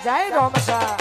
જય રોમસા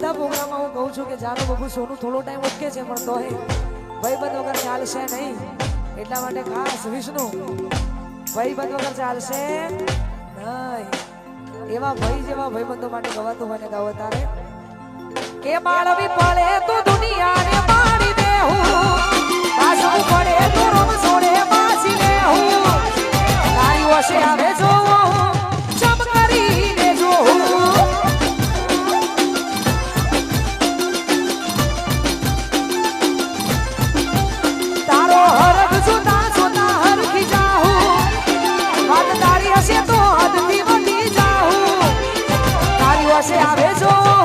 બધા પ્રોગ્રામમાં હું કહું છું કે જાનો બાબુ સોનું થોડો ટાઈમ ઓકે છે પણ તોય ભાઈબંધ વગર ચાલશે નહીં એટલા માટે ખાસ વિષ્ણુ ભાઈબંધ વગર ચાલશે નહીં એવા ભાઈ જેવા ભાઈબંધો માટે ગવાતું હોય ને ગાવો તારે કે માળવી પડે તો દુનિયાને મારી દેવું પાછું પડે તો રોમ છોડે પાછી લેવું તારી વસે આવે જોવો ચમ કરીને જોવું તારો હરખ જોતા જોતા હરખી જાઉં વાત તારી હશે તો હદથી વધી જાઉં તારી વસે આવે જોવું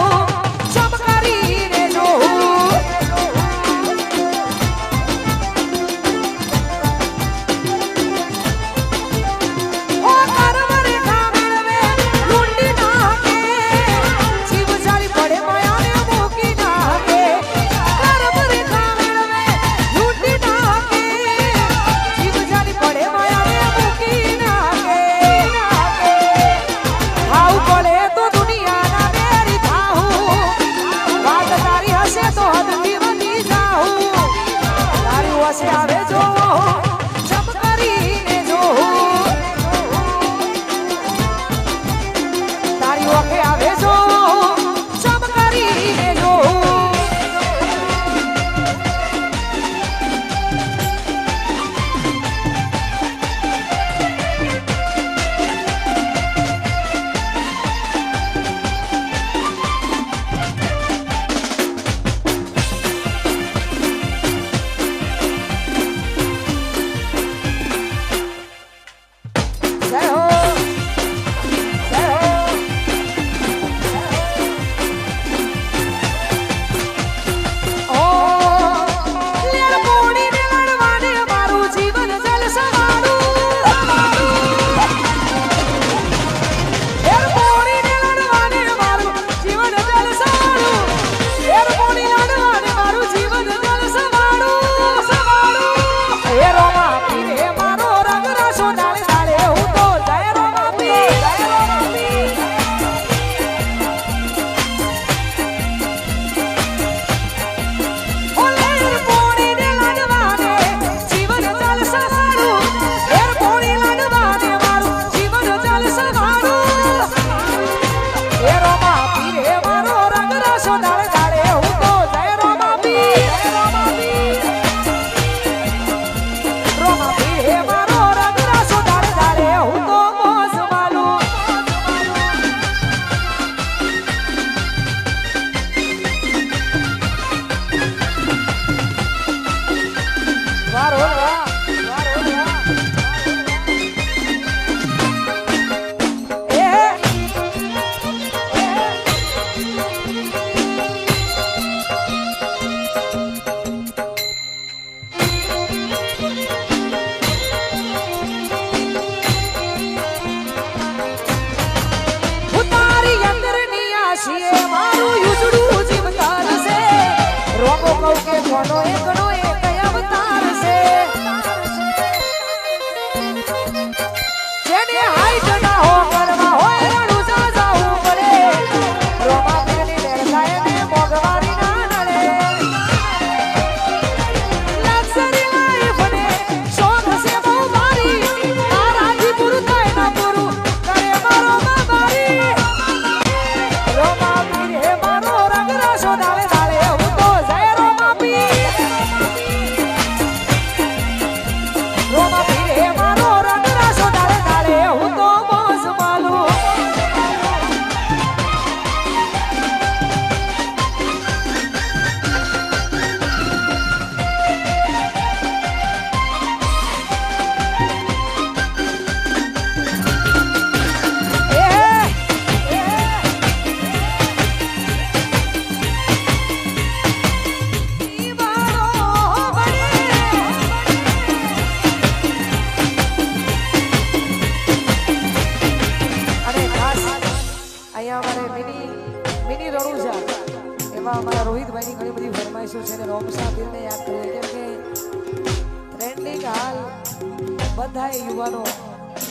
યુવાનો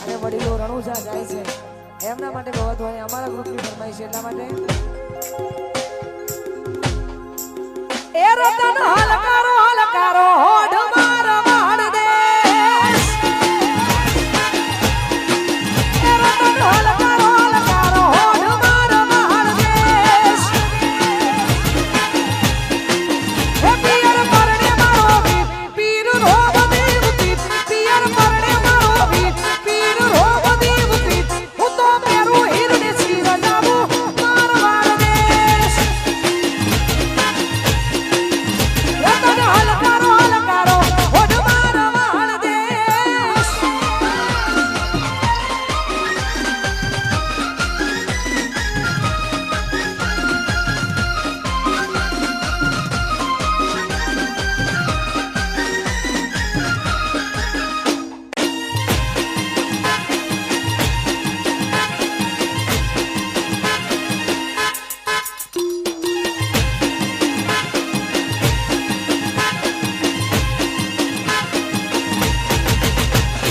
અને વડીલો રણુજા જાય છે એમના માટે ગવાતું હોય અમારા ગ્રુપની ફરમાઈશ એટલા માટે એ રતન હલકારો હલકારો હોડ માર વાળ દેશ એ રતન હલકારો હલકારો હોડ માર વાળ દેશ એ પિયર પરણે મારો પીર રોગ દેવતી પિયર પરણે મારો પીર રોગ દેવતી હું તો મેરું હિરડે શિર જાવું માર વાળ દેશ રતન હલકારો હલકારો હોડ માર વાળ દેશ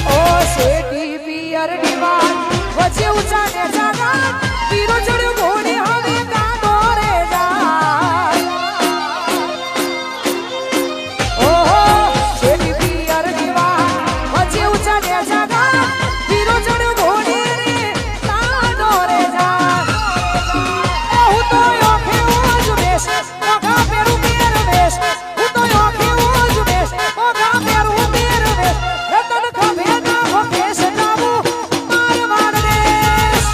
ઓ શેઠી પિયર દીવાન વચ્ચે ઊંચા ને જાગા પીરો ચડ્યો ઘોડે હવે કાંદો રે જાય ઓહો શેઠી પિયર દીવાન વચ્ચે ઊંચા ને જાગા પીરો ચડ્યો ઘોડે રે કાંદો રે જાય હું તો ઓખે ઓજ બેસ ઓખા પેરું પેર બેસ હું તો ઓખે ઓજ બેસ ઓખા પેરું પેર બેસ રતન ખભે ના ભોગે સજાવું માર વાળ દેશ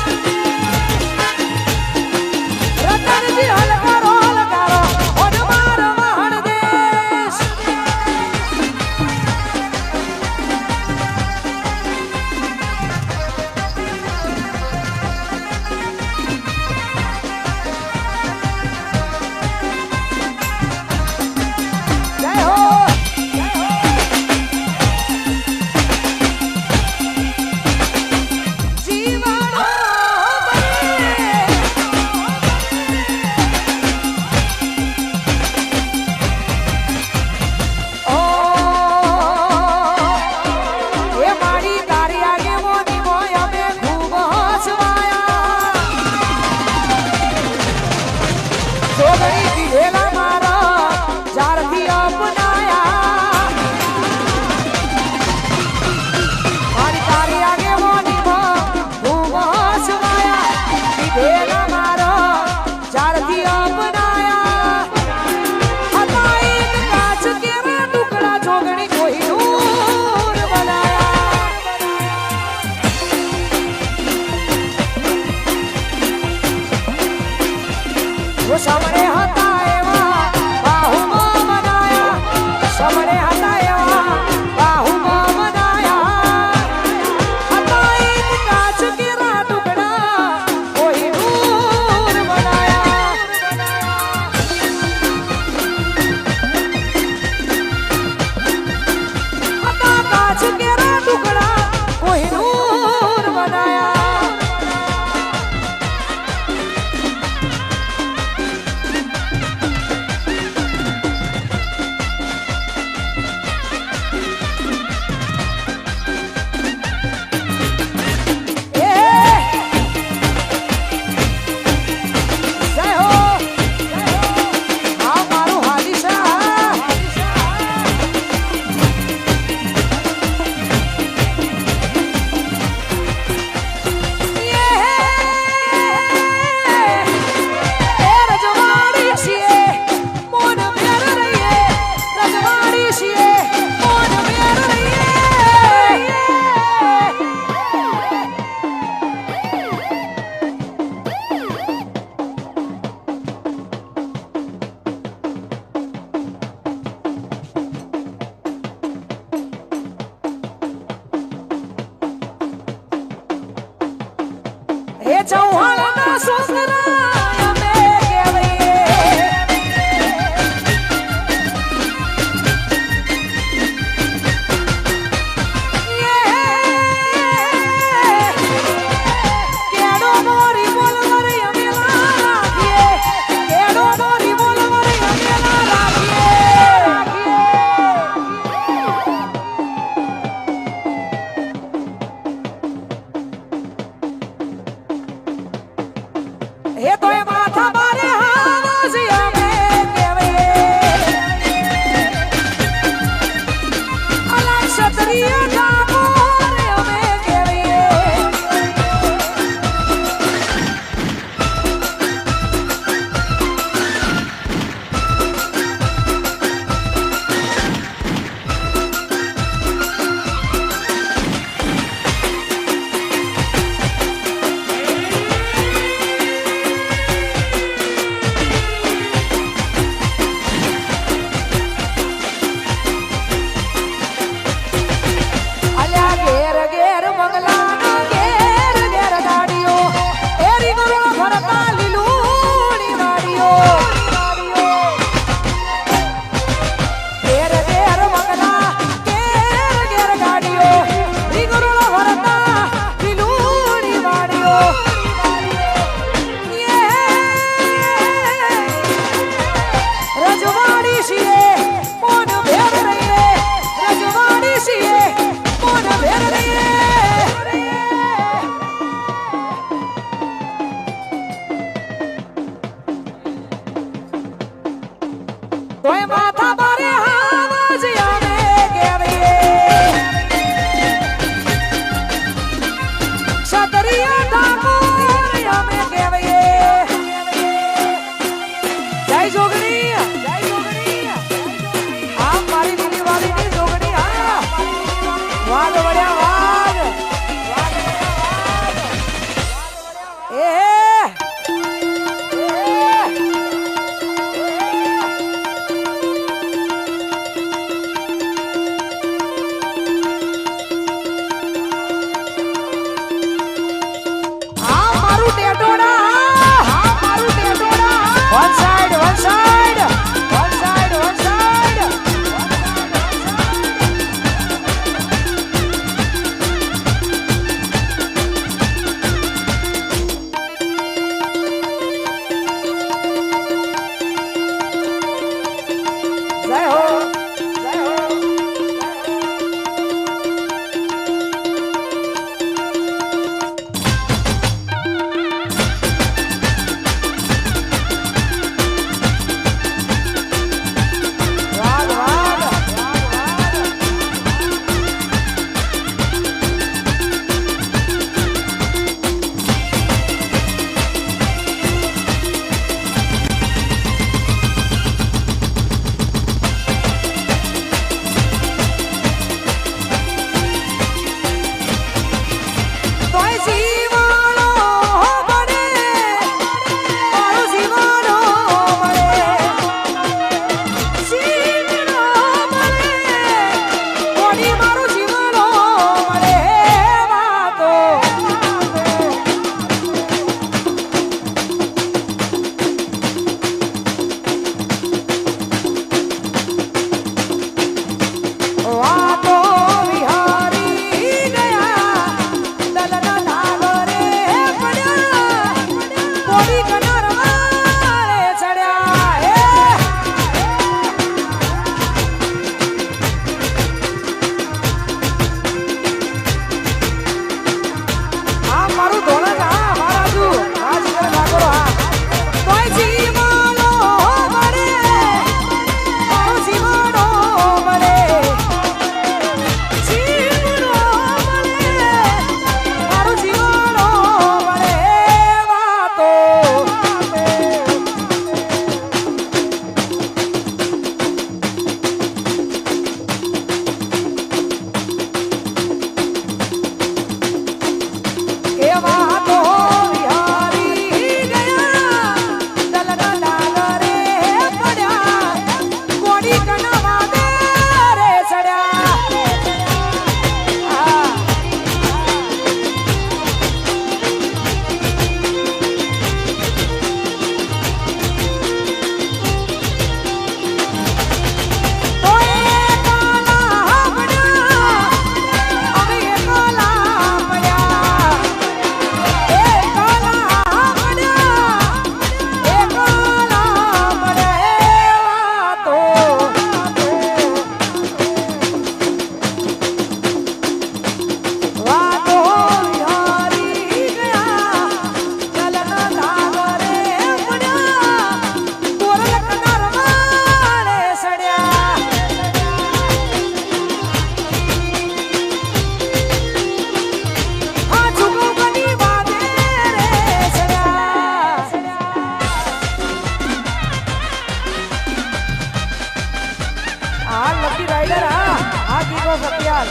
કરો સત્યાર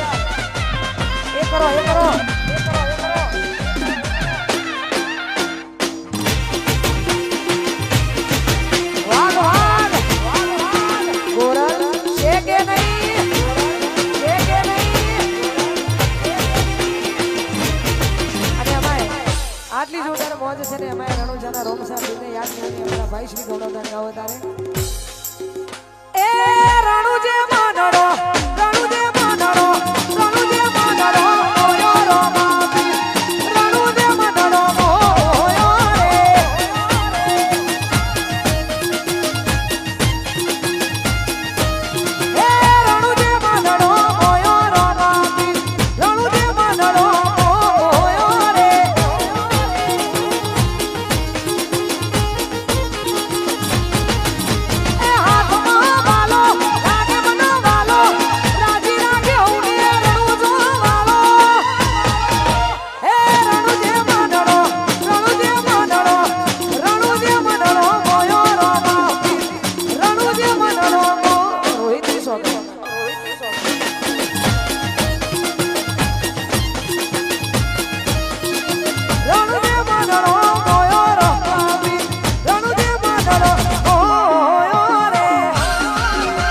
એ કરો એ કરો વાગ વાગ ગોરલ છે કે નહીં છે કે નહીં અને અમાય આટલી જોરદાર મોજ છે ને અમાય રણુજાના રોમસા દિને યાદ કરીને અમારા ભાઈ શ્રી ગૌરવદાન ગાવો તારે એ રણુજે માનડો રણુજે માનડો રણુજે માનડો ઓયો રોમાપી રણુજે માનડો ઓયો રે એ રણુજે માનડો ઓયો રોમાપી રણુજે માનડો ઓયો રે એ હાથમાં વાલો લાગે મનો વાલો રાજી રાગે ઉડે રણુજો વાલો એ રણુજે માનડો રણુજે માનડો રણુજે માનડો ઓયો રોમાપી રણુજે માનડો રોહિતની સોગંદ રોહિતની સોગંદ રણુજે માનડો ઓયો રોમાપી રણુજે માનડો ઓયો રે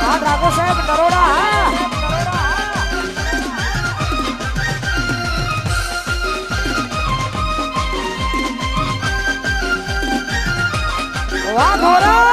આ ઠાકોર સાહેબ નરોડા હા વાહ ગોરા